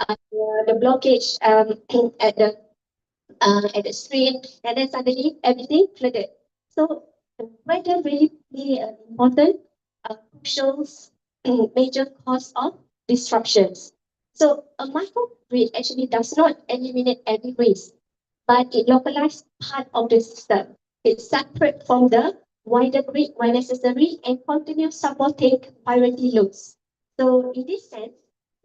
the blockage at the street, and then suddenly everything flooded. So the weather really play an important, crucial, major cause of disruptions. So a microgrid actually does not eliminate every risk, but it localizes part of the system. It's separate from the wider grid when necessary and continues supporting priority loads. So in this sense,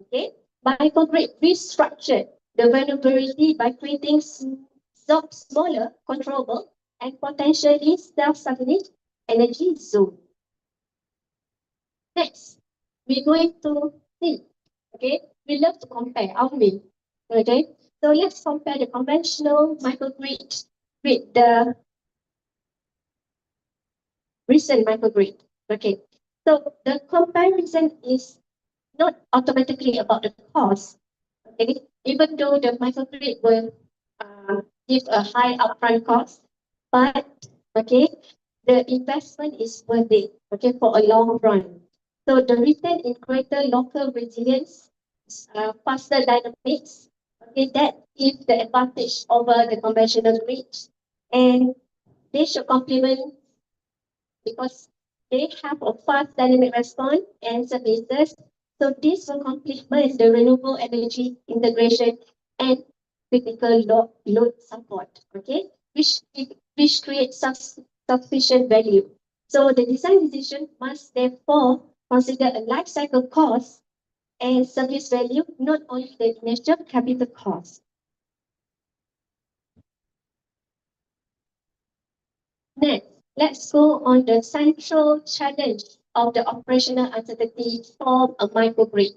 okay, microgrid restructured the vulnerability by creating smaller, controllable, and potentially self-sustaining energy zone. Next, we're going to see, okay, we love to compare, aren't we? Okay, so let's compare the conventional microgrid with the recent microgrid. Okay, so the comparison is not automatically about the cost. Okay, even though the microgrid will give a high upfront cost, but okay, the investment is worth it. Okay, for a long run. So the return in greater local resilience, faster dynamics. Okay, that is the advantage over the conventional grid, and they should complement because they have a fast dynamic response and services. So this will complement the renewable energy integration and critical load support, okay, which creates sufficient value. So the design decision must therefore consider a life cycle cost and service value, not only the initial capital cost. Next, let's go on the central challenge of the operational uncertainty from a microgrid.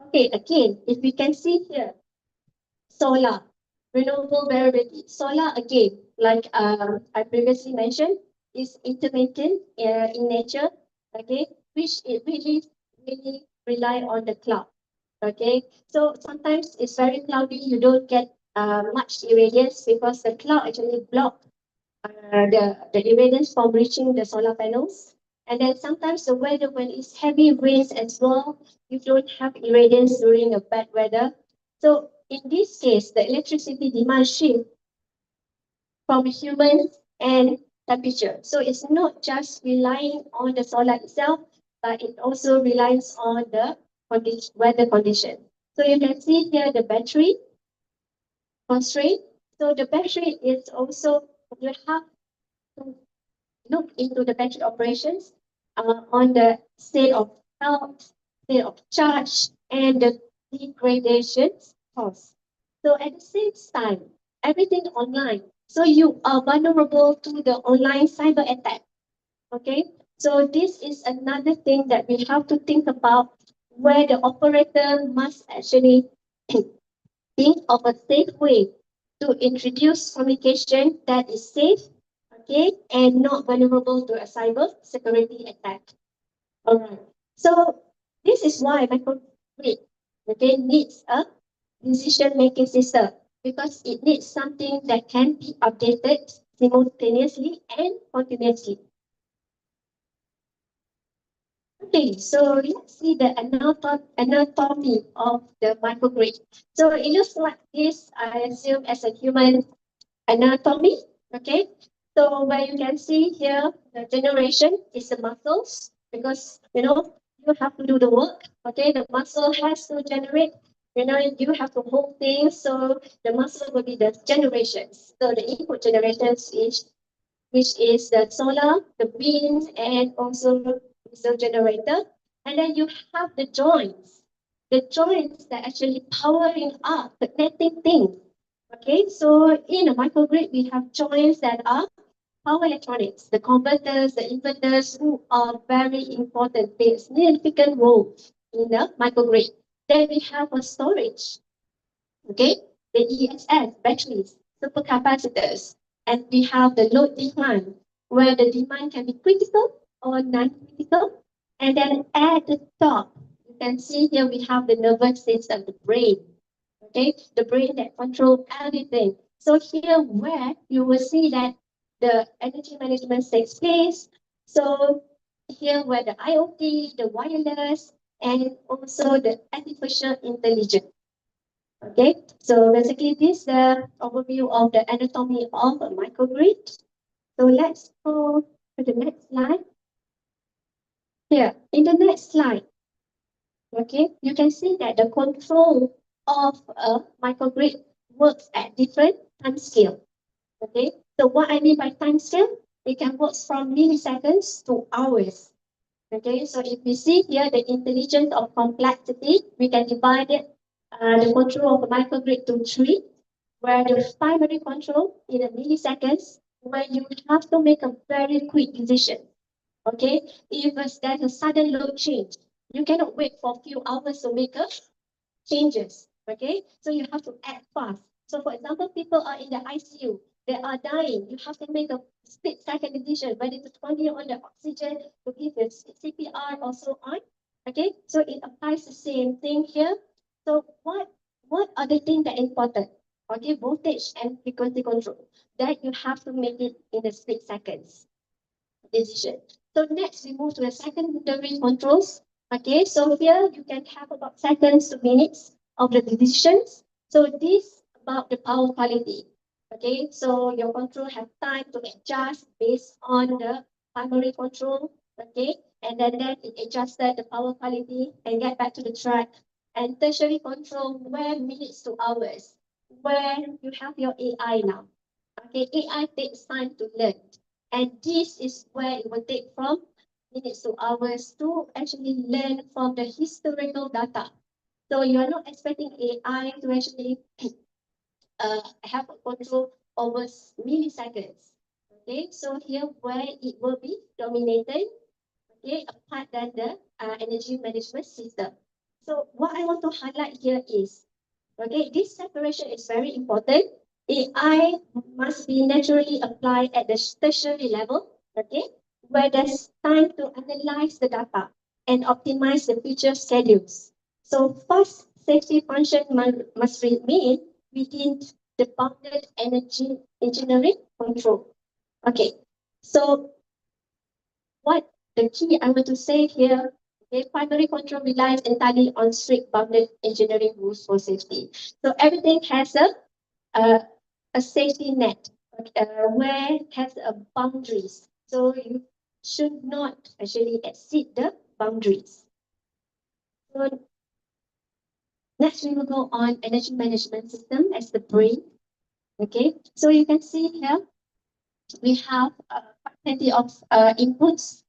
Okay, again, if we can see here, solar, renewable variability. Solar, again, like I previously mentioned, is intermittent in nature, okay, which it really rely on the cloud, okay. So sometimes it's very cloudy, you don't get much irradiance because the cloud actually block the irradiance from reaching the solar panels. And then sometimes the weather, when it's heavy rains as well, you don't have irradiance during a bad weather. So in this case, the electricity demand shift from humans and temperature. So it's not just relying on the solar itself, but it also relies on the weather condition. So you can see here the battery constraint. So the battery is also, you have to look into the battery operations on the state of health, state of charge, and the degradation cost. So at the same time, everything online. So you are vulnerable to the online cyber attack. Okay, so this is another thing that we have to think about, where the operator must actually think of a safe way to introduce communication that is safe, okay, and not vulnerable to a cyber security attack. All right. So this is why microgrid, okay, needs a decision-making system, because it needs something that can be updated simultaneously and continuously. Okay, so let's see the anatomy of the microgrid. So it looks like this, I assume, as a human anatomy. Okay, so where you can see here, the generation is the muscles, because you have to do the work. Okay, the muscle has to generate. You have to hold things, so the muscle will be the generations. So the input generations is, which is the solar, the wind, and also diesel generator. And then you have the joints that actually powering up, connecting things. Okay, so in a microgrid, we have joints that are power electronics, the converters, the inverters, who are very important, play a significant role in the microgrid. Then we have a storage, okay, the ESS, batteries, supercapacitors, and we have the load demand, where the demand can be critical or non-critical. And then at the top, you can see here we have the nervous system, the brain, okay, the brain that controls everything. So here where you will see that the energy management takes place. So here where the IoT, the wireless, and also the artificial intelligence. Okay, so basically this is the overview of the anatomy of a microgrid. So let's go to the next slide. Here, in the next slide, okay, you can see that the control of a microgrid works at different time scale. Okay, so what I mean by time scale, it can work from milliseconds to hours. Okay, so if we see here the intelligence of complexity, we can divide it, the control of a microgrid to three, where the primary control in a milliseconds, where you have to make a very quick decision. Okay, if there's a sudden load change, you cannot wait for a few hours to make a changes. Okay, so you have to act fast. So for example, people are in the ICU, they are dying. You have to make a split-second decision whether to continue on the oxygen, to give the CPR, or so on. Okay, so it applies the same thing here. So what are the things that are important? Okay, voltage and frequency control. That you have to make it in the split seconds decision. So next we move to the secondary controls. Okay, so here you can have about seconds to minutes of the decisions. So this about the power quality. Okay, so your control have time to adjust based on the primary control. Okay, and then it adjusted the power quality and get back to the track. And tertiary control where minutes to hours, where you have your AI now. Okay, AI takes time to learn. And this is where it will take from minutes to hours to actually learn from the historical data. So you are not expecting AI to actually have a control over milliseconds. Okay, so here where it will be dominated, okay, apart than the energy management system. So what I want to highlight here is, okay, this separation is very important. AI must be naturally applied at the tertiary level, okay, where there's time to analyze the data and optimize the future schedules. So first, safety function must remain within the bounded energy engineering control. Okay, so what the key I want to say here, okay, primary control relies entirely on strict bounded engineering rules for safety. So everything has uh, a safety net where it has a boundaries. So you should not actually exceed the boundaries. So next we will go on energy management system as the brain. Okay, so you can see here we have plenty of inputs.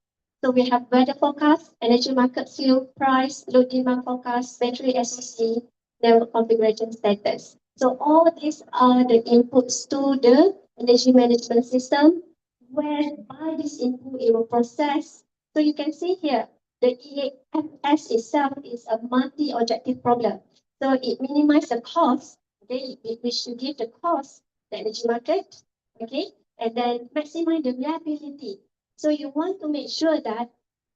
So we have weather forecast, energy market fuel price, load demand forecast, battery SOC, network configuration status. So all these are the inputs to the energy management system, where by this input it will process. So you can see here, the EAFS itself is a multi-objective problem. So it minimizes the cost, okay, which you give the cost, the energy market, okay, and then maximize the reliability. So you want to make sure that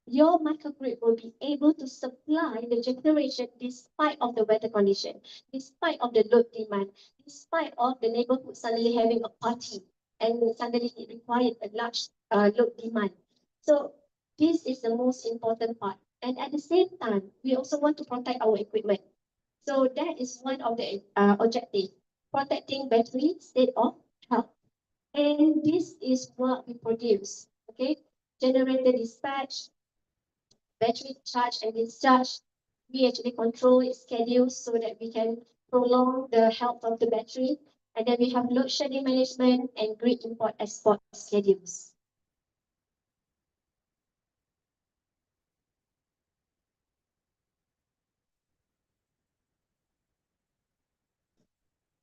your microgrid will be able to supply the generation despite of the weather condition, despite of the load demand, despite of the neighborhood suddenly having a party and suddenly it required a large load demand. So this is the most important part. And at the same time, we also want to protect our equipment. So that is one of the objectives, protecting battery state of health. And this is what we produce, okay? Generator dispatch, battery charge and discharge. We actually control its schedule so that we can prolong the health of the battery. And then we have load shedding management and grid import-export schedules.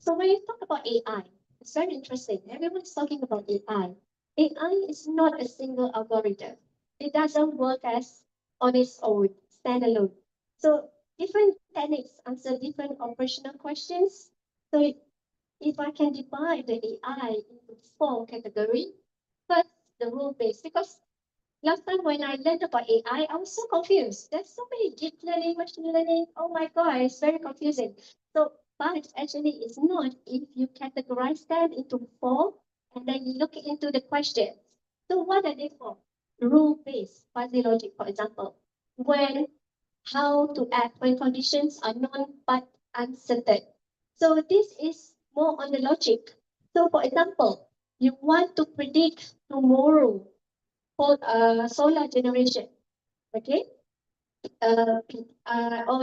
So when you talk about AI, it's very interesting. Everyone's talking about AI. AI is not a single algorithm. It doesn't work as on its own, standalone. So different techniques answer different operational questions. So if I can divide the AI into four categories, first, the rule-based, because last time when I learned about AI, I was so confused. There's so many deep learning, machine learning. Oh my God, it's very confusing. So, but actually it's not if you categorize them into four and then you look into the questions. So what are they for? Rule-based, fuzzy logic, for example. When, how to act when conditions are known but uncertain. So this is more on the logic. So for example, you want to predict tomorrow for solar generation, okay? Or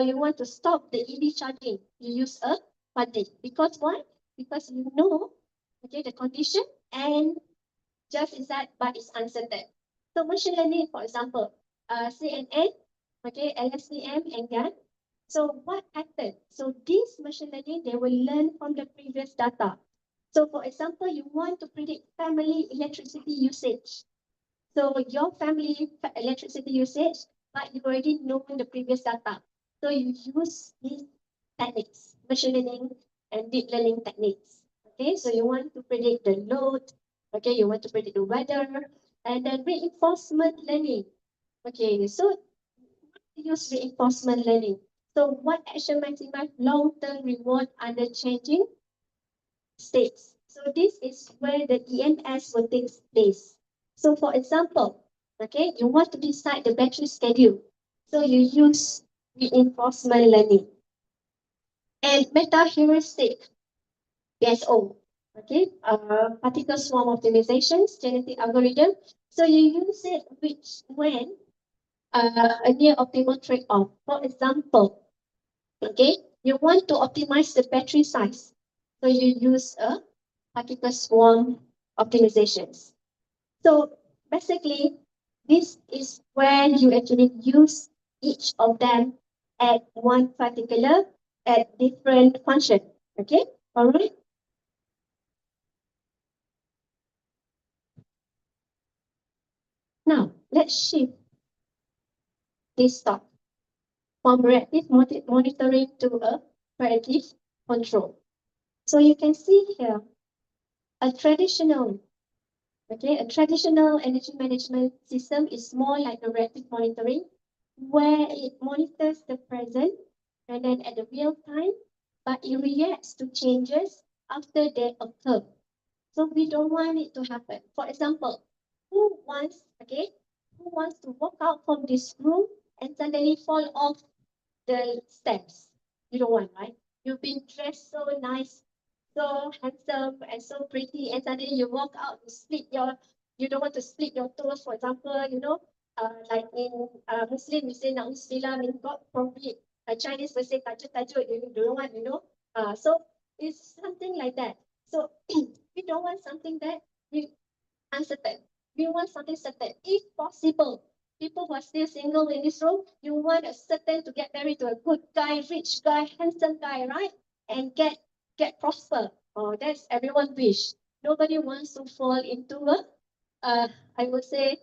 you want to stop the EV charging, you use a funding. Because why? Because you know, okay, the condition and just inside, but it's uncertain. So machine learning, for example, CNN, okay, LSTM and GAN. So what happened? So this machine learning, they will learn from the previous data. So for example, you want to predict family electricity usage. So your family electricity usage, but you already know the previous data. So you use these techniques, machine learning and deep learning techniques. Okay, so you want to predict the load. Okay, you want to predict the weather, and then reinforcement learning. Okay, so use reinforcement learning. So what action maximize long-term reward under changing states? So this is where the EMS will take place. So for example, okay, you want to decide the battery schedule. So you use reinforcement learning. And meta-heuristic, PSO, okay, particle swarm optimizations, genetic algorithm. So you use it when a near optimal trade-off. For example, okay, you want to optimize the battery size. So you use a particle swarm optimizations. So basically, this is where you actually use each of them at one particular, at different function. Okay, all right. Now, let's shift this thought from reactive monitoring to a predictive control. So you can see here a traditional, okay, a traditional energy management system is more like a reactive monitoring, where it monitors the present and then at the real time, but it reacts to changes after they occur. So we don't want it to happen. For example, who wants to walk out from this room and suddenly fall off the steps? You don't want, right? You've been dressed so nice, so handsome and so pretty, and suddenly you walk out, you don't want to split your toes, for example, like in Muslim, we say Na'udzubillah, mean God forbid. A Chinese will say tajuk tajuk, you don't want, so it's something like that. So we don't want something that we uncertain. We want something certain. If possible, people who are still single in this room, you want a certain to get married to a good guy, rich guy, handsome guy, right? And get prosper. Oh, that's everyone wish. Nobody wants to fall into a, I would say,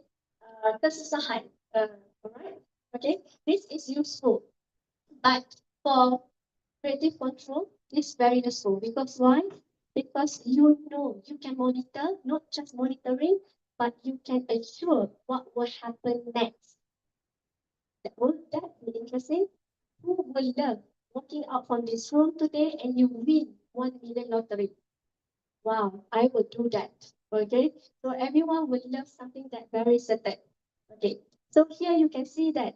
kesusahan. All right. Okay. This is useful, but for creative control is very useful because why? Because you know you can monitor, not just monitoring, but you can assure what will happen next. Would that be interesting? Who will love walking out from this room today and you win 1 million lottery? Wow, I would do that. Okay, so everyone would love something that very certain. Okay, so here you can see that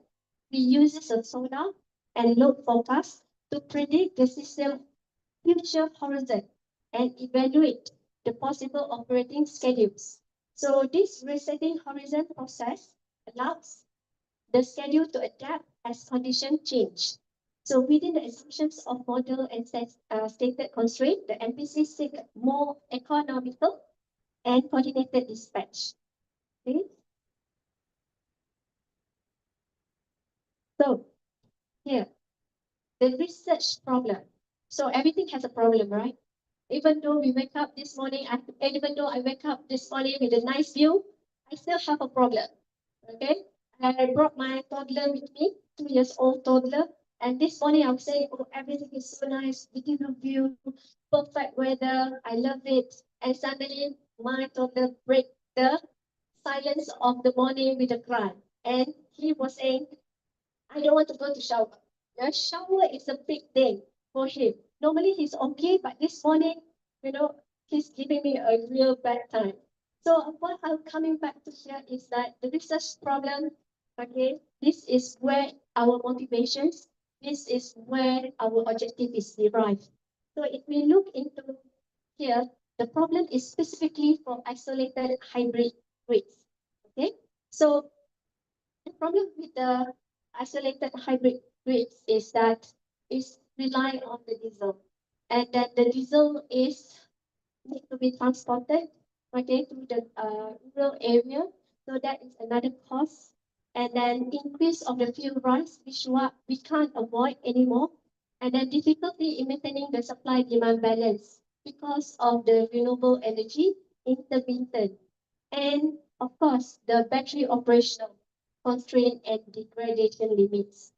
we use a sonar and load forecast to predict the system future horizon and evaluate the possible operating schedules. So this resetting horizon process allows the schedule to adapt as conditions change. So within the assumptions of model and stated constraint, the MPC seek more economical and coordinated dispatch. Okay? So here, the research problem. So everything has a problem, right? Even though we wake up this morning, even though I wake up this morning with a nice view, I still have a problem. Okay, I brought my toddler with me, 2 years old toddler, and this morning I was saying, oh, everything is so nice, beautiful view, perfect weather, I love it. And suddenly my toddler break the silence of the morning with a cry. And he was saying, I don't want to go to shower. The shower is a big thing for him. Normally he's okay, but this morning, he's giving me a real bad time. So what I'm coming back to here is that the research problem, okay, this is where our motivations, this is where our objective is derived. So if we look into here, the problem is specifically for isolated hybrid grids. Okay, so the problem with the isolated hybrid grids is that it's relying on the diesel, and that the diesel is need to be transported, okay, to the rural area. So that is another cost. And then increase of the fuel price, which we can't avoid anymore. And then difficulty in maintaining the supply-demand balance because of the renewable energy intermittent. And of course, the battery operational constraint and degradation limits.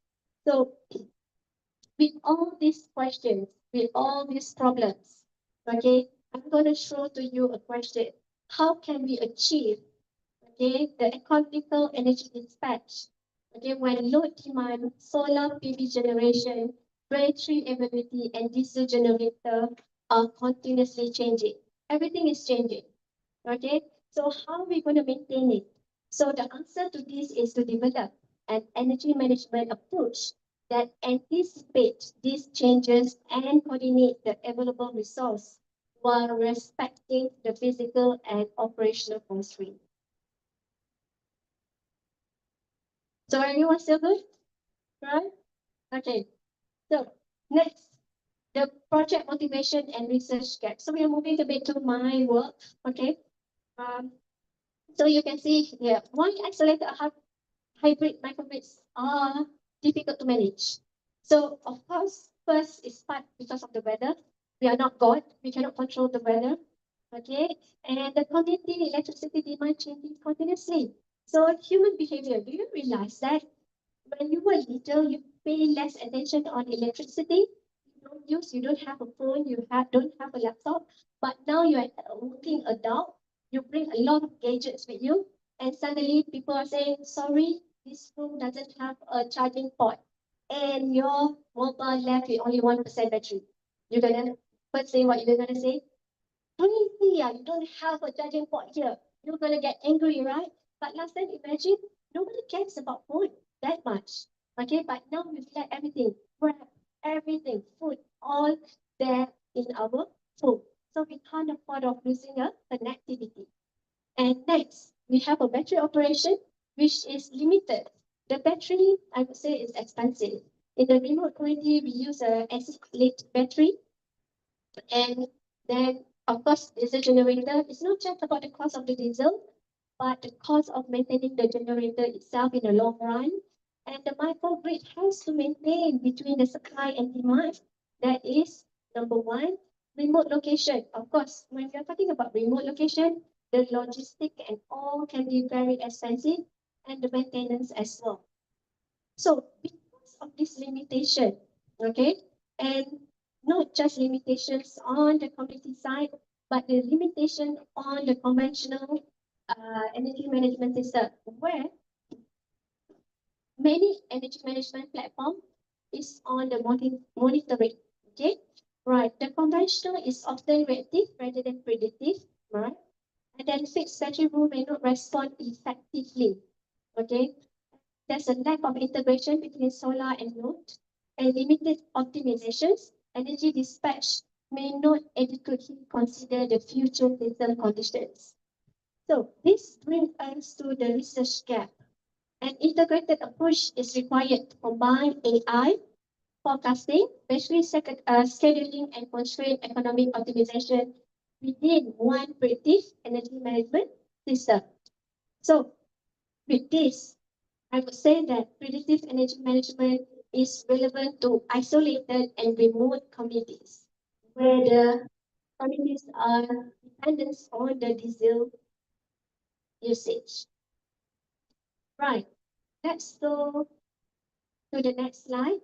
So with all these questions, with all these problems, okay, I'm going to show to you a question. How can we achieve, okay, the economical energy dispatch, okay, when load demand, solar PV generation, battery availability, and diesel generator are continuously changing? Everything is changing, okay? So how are we going to maintain it? So the answer to this is to develop an energy management approach that anticipates these changes and coordinate the available resource while respecting the physical and operational constraints. So everyone still good? Right? Okay. So next, the project motivation and research gap. So we are moving a bit to my work. Okay. Um, so you can see here, why isolated hybrid microgrids are difficult to manage. So of course, first is part because of the weather. We are not God. We cannot control the weather. Okay. And the community electricity demand changing continuously. So human behavior, do you realize that when you were little, you pay less attention on electricity. You don't have a phone, don't have a laptop. But now you're a working adult, you bring a lot of gadgets with you, and suddenly people are saying, sorry, this room doesn't have a charging port, and your mobile left with only 1% battery. You're gonna first say what you're gonna say? Crazy, you don't have a charging port here. You're gonna get angry, right? But last time, imagine nobody cares about food that much. Okay, but now we've let everything, grab everything, food, all there in our phone. So we can't afford of losing a connectivity. And next, we have a battery operation, which is limited. The battery, I would say, is expensive. In the remote community, we use a acid lake battery, and then, of course, diesel generator. It's not just about the cost of the diesel, but the cost of maintaining the generator itself in the long run. And the microgrid has to maintain between the supply and demand. That is number one, remote location. Of course, when we are talking about remote location, the logistic and all can be very expensive, and the maintenance as well. So because of this limitation, okay, and not just limitations on the community side, but the limitation on the conventional energy management system, where many energy management platform is on the monitoring, okay? Right, the conventional is often reactive rather than predictive, right? And then fixed battery rule may not respond effectively, okay? There's a lack of integration between solar and load, and limited optimizations. Energy dispatch may not adequately consider the future system conditions. So this brings us to the research gap. An integrated approach is required to combine AI, forecasting, battery scheduling, and constraint economic optimization within one predictive energy management system. So with this, I would say that predictive energy management is relevant to isolated and remote communities, where the communities are dependent on the diesel usage. Right, let's go to the next slide.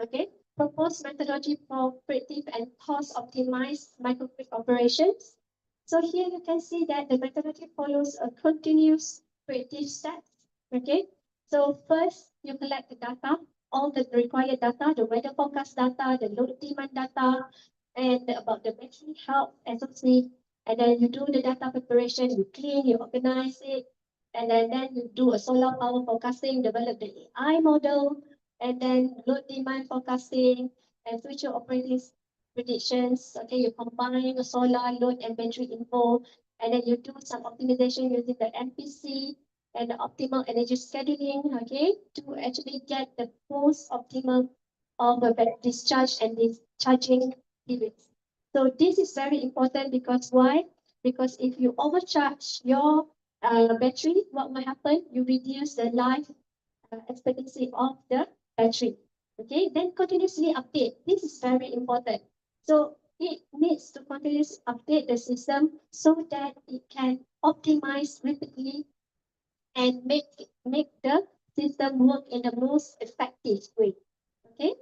Okay, proposed methodology for predictive and cost optimized microgrid operations. So here you can see that the methodology follows a continuous predictive steps. Okay, so first you collect the data, all the required data, the weather forecast data, the load demand data, and about the battery health SOC. And then you do the data preparation, you clean, you organize it, and then you do a solar power forecasting, develop the AI model, and then load demand forecasting and future operating predictions. Okay, you combine the solar load and battery info, and then you do some optimization using the MPC and the optimal energy scheduling, okay, to actually get the most optimal of a discharge and discharging periods. So this is very important because why? Because if you overcharge your battery, what will happen? You reduce the life expectancy of the battery. Okay, then continuously update. This is very important. So it needs to continuously update the system so that it can optimize rapidly and make the system work in the most effective way. Okay.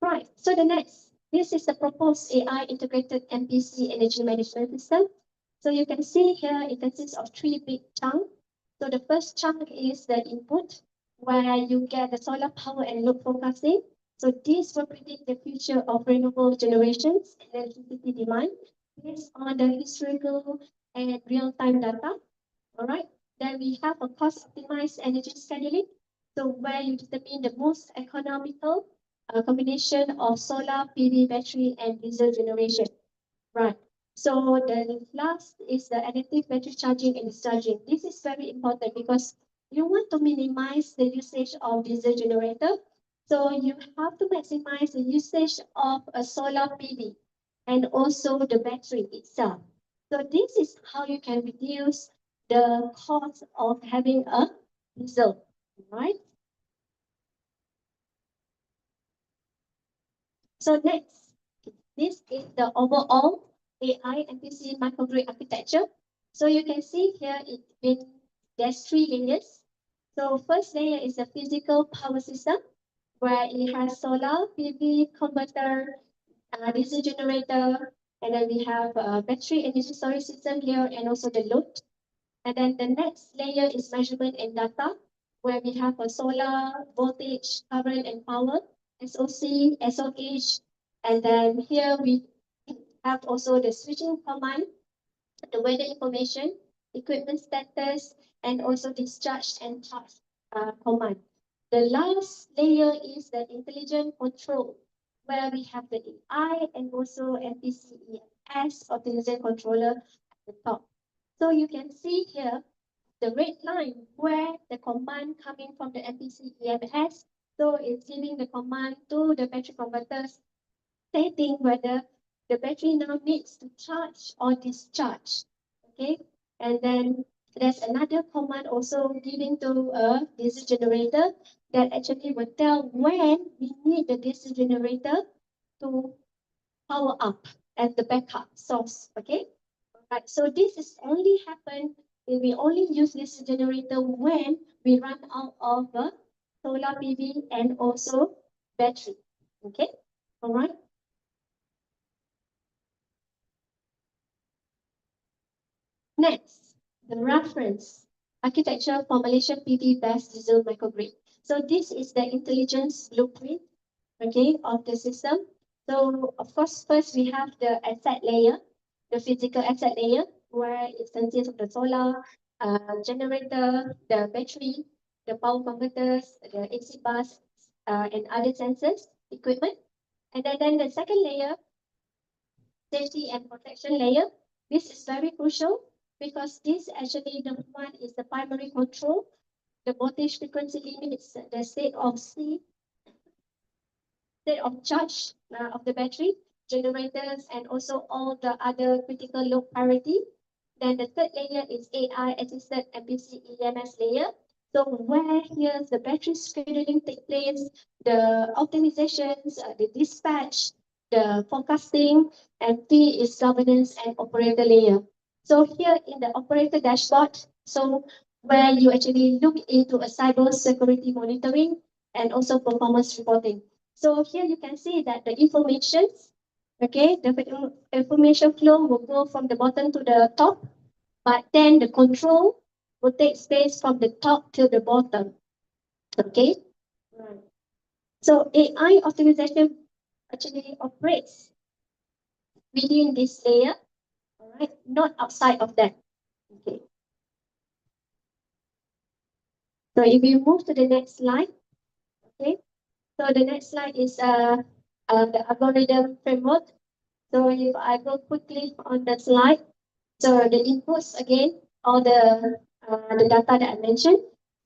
Right. So the next, this is the proposed AI integrated MPC energy management system. So you can see here it consists of three big chunks. So the first chunk is the input, where you get the solar power and load forecasting. So this will predict the future of renewable generations and electricity demand based on the historical and real-time data. All right. Then we have a cost-optimized energy scheduling. So where you determine the most economical combination of solar, PV, battery, and diesel generation. Right. So the last is the adaptive battery charging and discharging. This is very important because you want to minimize the usage of diesel generator. So you have to maximize the usage of a solar PV and also the battery itself. So this is how you can reduce the cost of having a diesel, right? So next, this is the overall AI MPC microgrid architecture. So you can see here there's three layers. So first layer is the physical power system, where it has solar, PV, converter, DC generator, and then we have a battery energy storage system here, and also the load. And then the next layer is measurement and data, where we have a solar, voltage, current, and power, SOC, SOH. And then here we have also the switching command, the weather information, equipment status, and also discharge and charge command. The last layer is the intelligent control, where we have the AI and also MPCES optimization controller at the top. So you can see here the red line where the command coming from the MPC EMS. So it's giving the command to the battery converters stating whether the battery now needs to charge or discharge. Okay, and then there's another command also giving to a DC generator that actually will tell when we need the DC generator to power up as the backup source. Okay. Right, so this is only happen if we only use this generator when we run out of the solar PV and also battery. Okay, all right. Next, the reference architecture for Malaysian PV BESS diesel microgrid. So this is the intelligence blueprint, okay, of the system. So of course, first we have the asset layer, the physical asset layer, where it consists of the solar generator, the battery, the power converters, the AC bus, and other sensors, equipment. And then the second layer, safety and protection layer. This is very crucial because this actually the one is the primary control. The voltage frequency limits the state of charge of the battery, generators, and also all the other critical load parity. Then the third layer is AI assisted MPC EMS layer. So where here the battery scheduling take place, the optimizations, the dispatch, the forecasting, and T is governance and operator layer. So here in the operator dashboard, so where you actually look into a cyber security monitoring and also performance reporting. So here you can see that the information, okay, the information flow will go from the bottom to the top, but then the control will take place from the top to the bottom, okay? Right. So AI optimization actually operates within this layer, all right, not outside of that, okay? So if you move to the next slide, Okay, so the next slide is the algorithm framework. So if I go quickly on the slide, so the inputs again, all the data that I mentioned.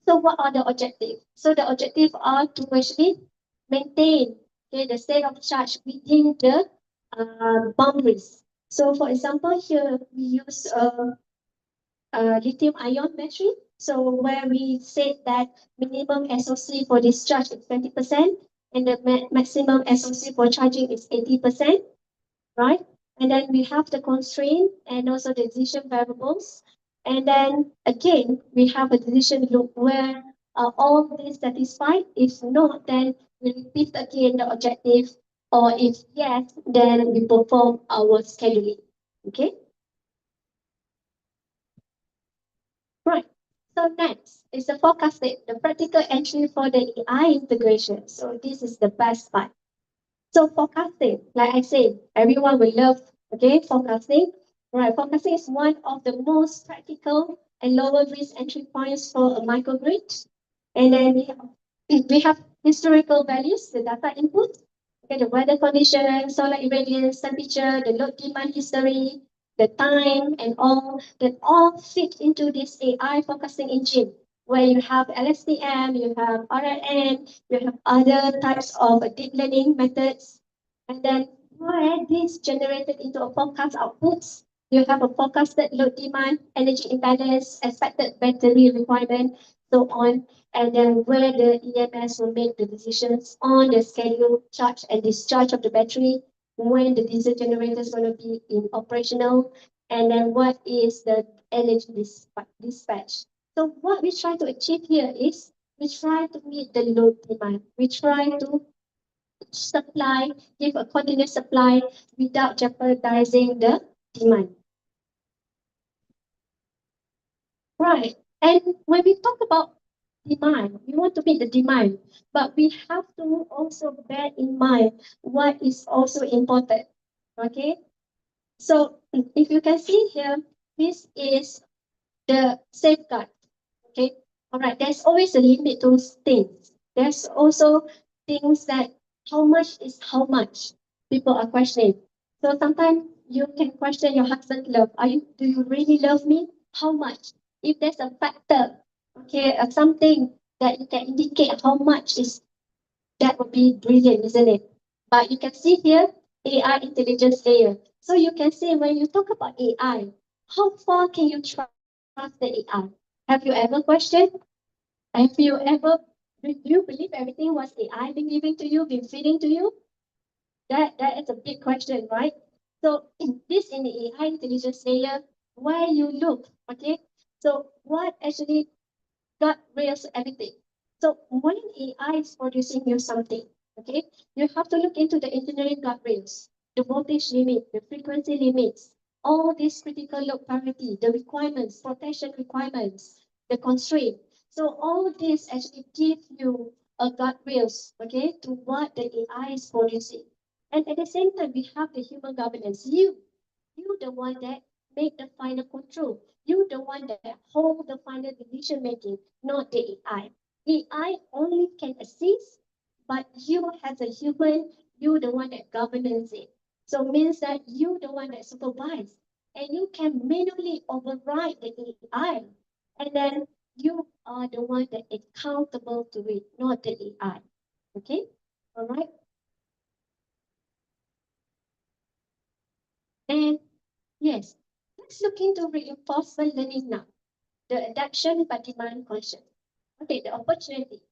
So what are the objectives? So the objectives are to actually maintain, okay, the state of charge within the boundaries. So for example, here we use lithium ion battery. So where we said that minimum SOC for discharge is 20% and the maximum SOC for charging is 80%, right? And then we have the constraint and also the decision variables. And then again, we have a decision loop where all this satisfied. If not, then we repeat again the objective, or if yes, then we perform our scheduling. Okay. Right. So next is the forecasting, the practical entry for the AI integration. So this is the best part. So forecasting, like I said, everyone will love, okay, forecasting. Right, forecasting is one of the most practical and lower risk entry points for a microgrid. And then we have historical values, the data input, okay, the weather condition, solar irradiance, temperature, the load demand history, the time, and all that all fit into this AI forecasting engine, where you have LSTM, you have RNN, you have other types of deep learning methods, and then where this generated into a forecast outputs. You have a forecasted load demand, energy imbalance, expected battery requirement, so on, and then where the EMS will make the decisions on the schedule, charge and discharge of the battery, when the diesel generator is going to be in operational, and then what is the energy dispatch. So what we try to achieve here is we try to meet the load demand. We try to supply, give a continuous supply without jeopardizing the demand. Right. And when we talk about demand, we want to meet the demand, but we have to also bear in mind what is also important. Okay. So if you can see here, this is the safeguard. Okay. All right. There's always a limit to things. There's also things that how much is how much people are questioning. So sometimes you can question your husband's love. Do you really love me? How much? If there's a factor, okay, something that you can indicate how much is, that would be brilliant, isn't it? But you can see here, AI intelligence layer. So you can see when you talk about AI, how far can you trust the AI? Have you ever questioned? Have you ever, do you believe everything was AI been giving to you, been feeding to you? That is a big question, right? So in the AI intelligence layer, where you look, okay? So what actually got rails everything? So when AI is producing you something, okay, you have to look into the engineering guardrails, the voltage limit, the frequency limits, all these critical load parity, the requirements, protection requirements, the constraint. So all this actually give you a guardrails, okay, to what the AI is producing. And at the same time, we have the human governance. You the one that make the final control. You the one that hold the final decision making, not the AI. AI only can assist, but you as a human, you the one that governs it. So means that you the one that supervise, and you can manually override the AI, and then you are the one that accountable to it, not the AI. Okay, all right. And yes, let's look into reinforcement learning now. The adaptation by demand conscious. Okay, the opportunity.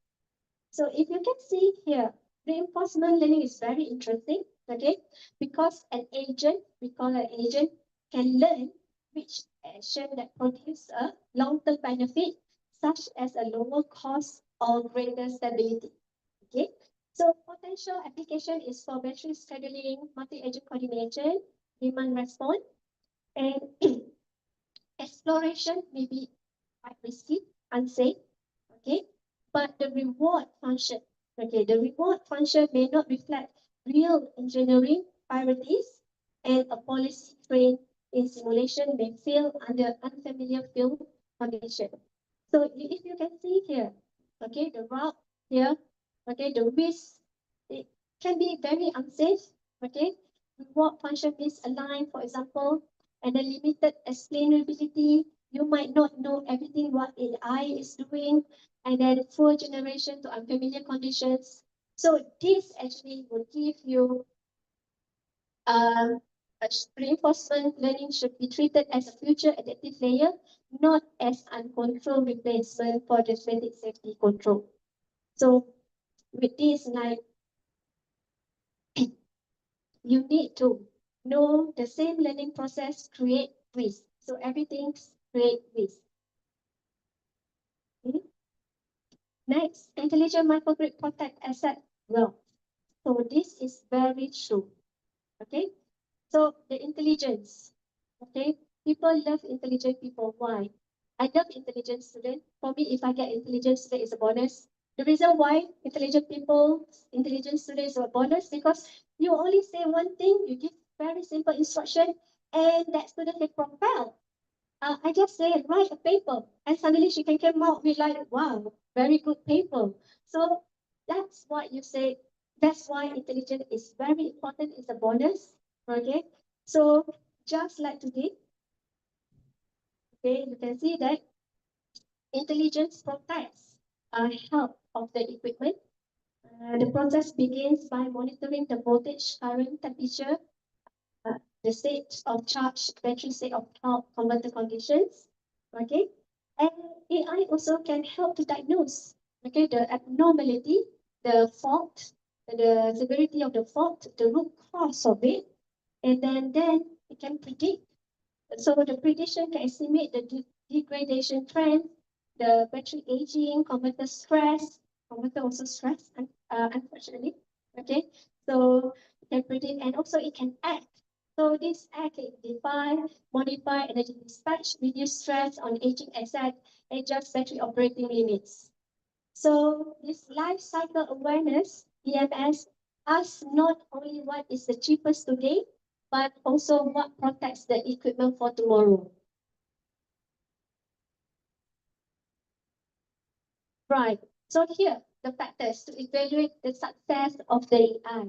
So if you can see here, reinforcement learning is very interesting, okay? Because an agent, we call an agent, can learn which action that produce a long-term benefit, such as a lower cost or greater stability, okay? So potential application is for battery scheduling, multi-agent coordination, demand response, and exploration may be quite risky, unsafe, okay? But the reward function, okay, the reward function may not reflect real engineering priorities, and a policy trained in simulation may fail under unfamiliar field condition. So if you can see here, okay, the route here, Okay, the risk, it can be very unsafe. Okay, reward function misaligned, for example, and the limited explainability. You might not know everything what AI is doing, and then poor generation to unfamiliar conditions. So this actually will give you um, reinforcement learning should be treated as a future adaptive layer, not as uncontrolled replacement for the static safety control. So with this, like, you need to know the same learning process create risk. So everything create risk. Okay. Next, intelligent microgrid protect asset well. So this is very true. Okay. So the intelligence. Okay. People love intelligent people. Why? I love intelligent students. For me, if I get intelligent student, it's a bonus. The reason why intelligent people, intelligent students are a bonus because you only say one thing, you give very simple instruction, and that student can propel. I just say write a paper, and suddenly she can come out with like, wow, very good paper. So that's what you say. That's why intelligence is very important. It's a bonus. Okay. So just like today, okay, you can see that intelligence protects health of the equipment. The process begins by monitoring the voltage, current, temperature, the state of charge, battery state of health, converter conditions. Okay, and AI also can help to diagnose, okay, the abnormality, the fault, the severity of the fault, the root cause of it, and then it can predict. So the prediction can estimate the degradation trend, the battery aging, converter stress, converter also stress, unfortunately. Okay, so it can predict and also it can act. So this act can define, modify energy dispatch, reduce stress on aging asset, adjust battery operating limits. So this life cycle awareness, EMS, asks not only what is the cheapest today, but also what protects the equipment for tomorrow. Right. So here, the factors to evaluate the success of the AI.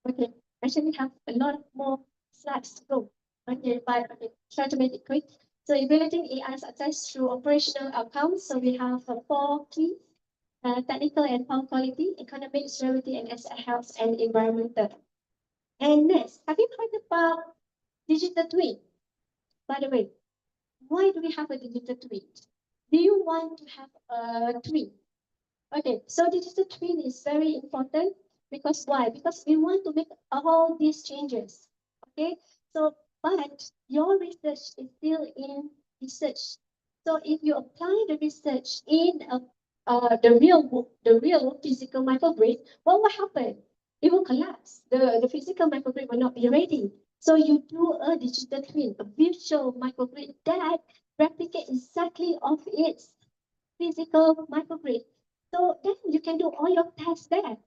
Okay, actually have a lot more slides to go. Okay, but okay, try to make it quick. So evaluating AI success through operational outcomes. So we have four keys: technical and power quality, economic, stability, and asset health and environmental. And next, have you heard about digital twin? By the way, why do we have a digital twin? Do you want to have a twin? Okay, so digital twin is very important because why? Because we want to make all these changes. Okay, so but your research is still in research. So if you apply the research in the real physical microgrid, what will happen? It will collapse. The physical microgrid will not be ready. So you do a digital twin, a virtual microgrid that replicates exactly of its physical microgrid. So then you can do all your tests there.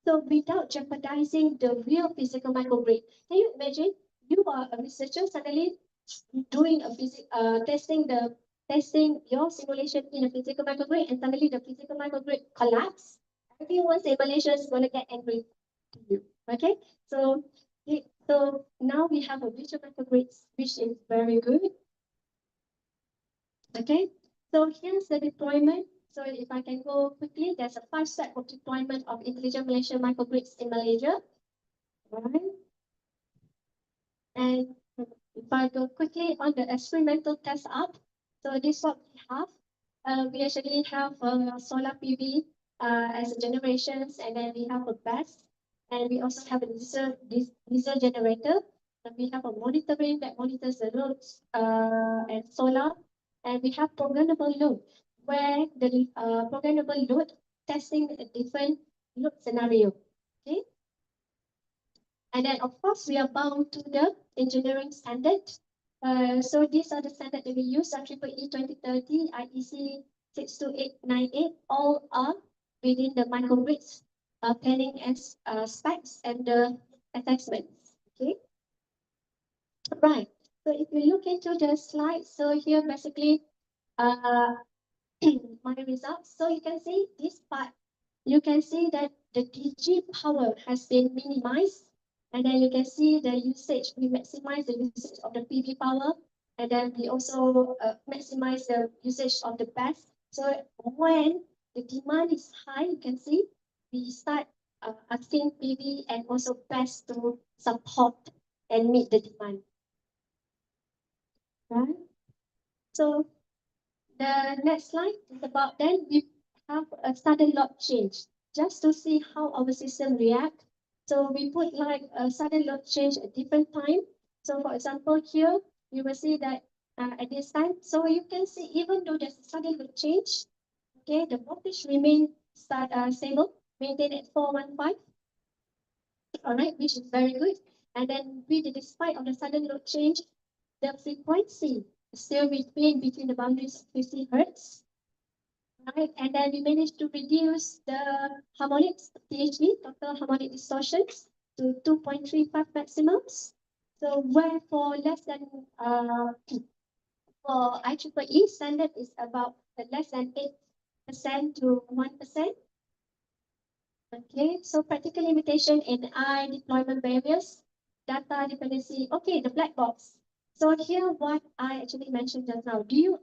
So without jeopardizing the real physical microgrid. Can you imagine you are a researcher suddenly doing a testing your simulation in a physical microgrid and suddenly the physical microgrid collapse? Everyone in Malaysia is gonna get angry to you. Okay? So so now we have a virtual microgrid which is very good. Okay, so here's the deployment. So if I can go quickly, there's a 5-step of deployment of intelligent Malaysia microgrids in Malaysia. Right. And if I go quickly on the experimental test up, so this is what we have. We actually have solar PV as a generations, and then we have a BESS, and we also have a diesel generator. And we have a monitoring that monitors the loads and solar, and we have programmable load, where the programmable load testing a different load scenario. Okay. And then, of course, we are bound to the engineering standard. So these are the standards that we use, IEEE 2030, IEC 62898, all are within the microgrids planning as specs and the assessments. Okay, right. So if you look into the slide, so here basically, my results. So you can see this part, you can see that the DG power has been minimized. And then you can see the usage, we maximize the usage of the PV power. And then we also maximize the usage of the BESS. So when the demand is high, you can see we start asking PV and also BESS to support and meet the demand. Right? So the next slide is about then we have a sudden load change just to see how our system react. So we put like a sudden load change at different time. So for example, here you will see that at this time. So you can see even though there's a sudden load change, okay, the voltage remain stable, maintained at 415. All right, which is very good. And then despite of the sudden load change, the frequency is still between the boundaries of 50 hertz. Right, and then we managed to reduce the harmonics, THD, total harmonic distortions, to 2.35 maximums. So where for less than for IEEE standard is about less than 8% to 1%. Okay, so practical limitation in I deployment barriers, data dependency. Okay, the black box. So here what I actually mentioned just now. Do you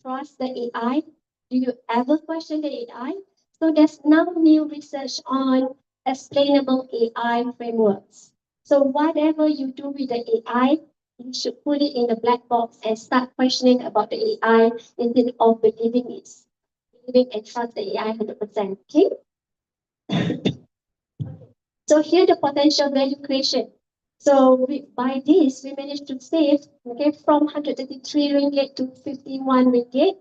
trust the AI? Do you ever question the AI? So there's now new research on explainable AI frameworks. So whatever you do with the AI, you should put it in the black box and start questioning about the AI instead of believing and trust the AI 100%. Okay. So here the potential value creation. So by this, we managed to save from 133 ringgit to 51 ringgit,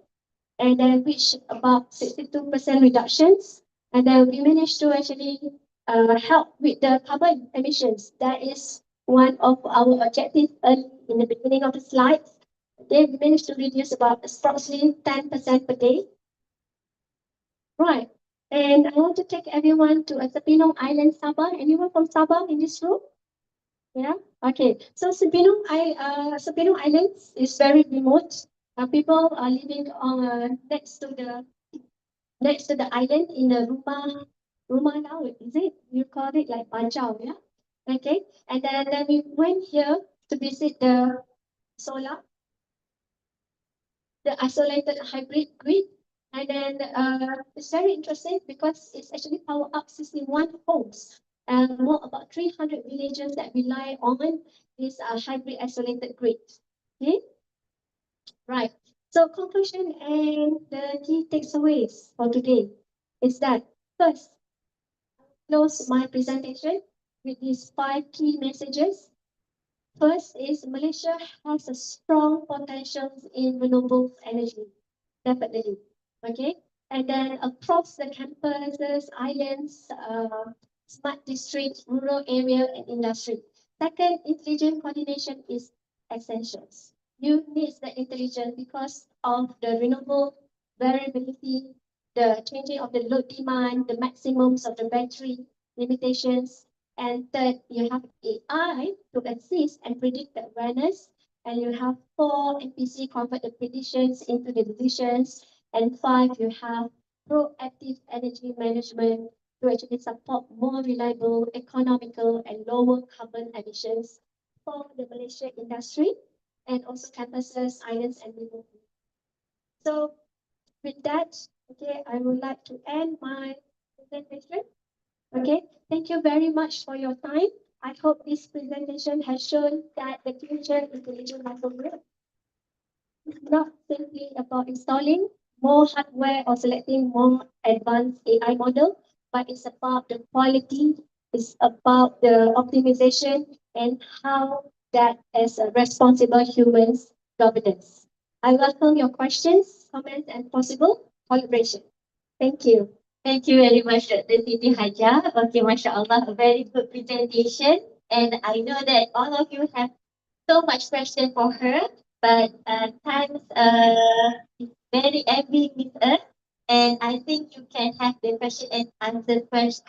and then reach about 62% reductions. And then we managed to actually help with the carbon emissions. That is one of our objectives early in the beginning of the slides. Okay, we managed to reduce about approximately 10% per day. Right. And I want to take everyone to Sepinong Island, Sabah. Anyone from Sabah in this room? Yeah. Okay. So Sepinong Islands is very remote. People are living on next to the island in the rumah laut. Is it? You call it like Bajau, yeah? Okay. And then we went here to visit the solar, the isolated hybrid grid. And then it's very interesting because it's actually power up 61 homes and more about 300 villages that rely on this hybrid isolated grid. Okay, right. So conclusion and the key takeaways for today is that first, close my presentation with these 5 key messages. First is Malaysia has a strong potential in renewable energy. Definitely. Okay. And then across the campuses, islands, smart districts, rural area, and industry. Second, intelligent coordination is essential. You need the intelligence because of the renewable variability, the changing of the load demand, the maximums of the battery limitations. And third, you have AI to assist and predict the awareness. And you have 4 NPC convert the predictions into the decisions. And 5, you have proactive energy management to actually support more reliable, economical, and lower carbon emissions for the Malaysian industry and also campuses, islands, and remote. So with that, okay, I would like to end my presentation. Okay, thank you very much for your time. I hope this presentation has shown that the future intelligent microgrid is not simply about installing more hardware or selecting more advanced AI model, but it's about the quality, it's about the optimization and how that is a responsible humans governance. I welcome your questions, comments, and possible collaboration. Thank you. Thank you very much, Dr. Siti Haja. Okay, Masya Allah, a very good presentation. And I know that all of you have so much question for her, but times is very heavy with us. And I think you can have the question and answer first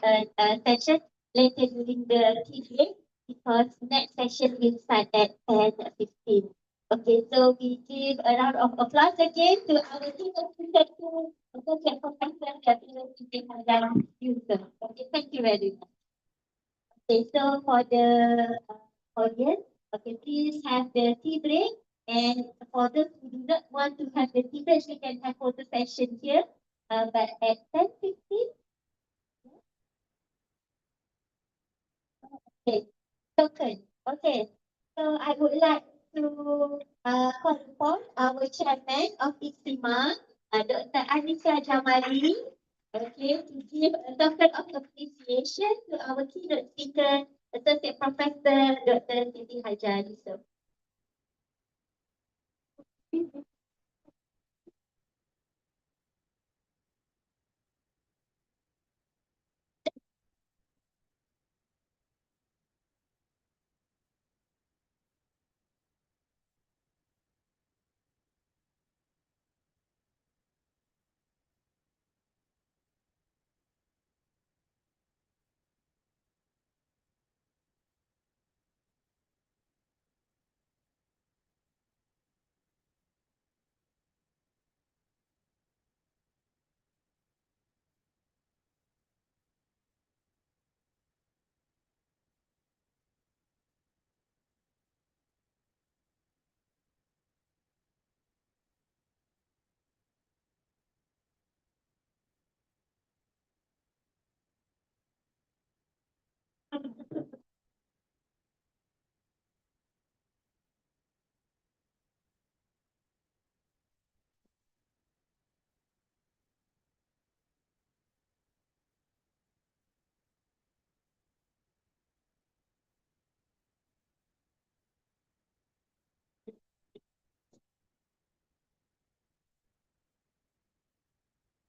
session later during the TDA because next session will start at 10:15. Okay, so we give a round of applause again to our team of presenters. dan user. Okay, thank you very much. Okay, so for the audience, okay, please have the tea break. And for those who do not want to have the tea break, we can have photo session here. But at 10:15, okay, token. Okay, so I would like to call upon our chairman of ICSIMA, Dr. Anisha Jamali, okay, to give a token of appreciation to our keynote speaker, Associate Professor Dr. Siti Hajar Yusof.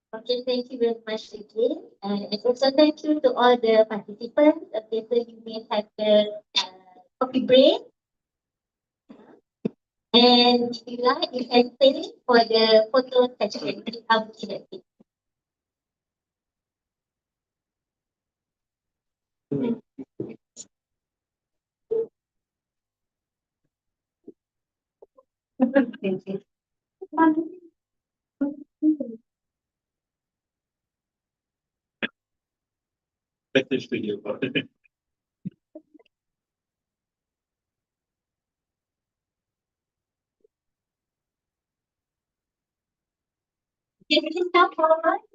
Okay, thank you very much again. And also thank you to all the participants. Okay, so you may have the coffee break. And if you like, you can stay for the photo session with our keynote speaker. Thank you. Better studio. Can you stop for a while?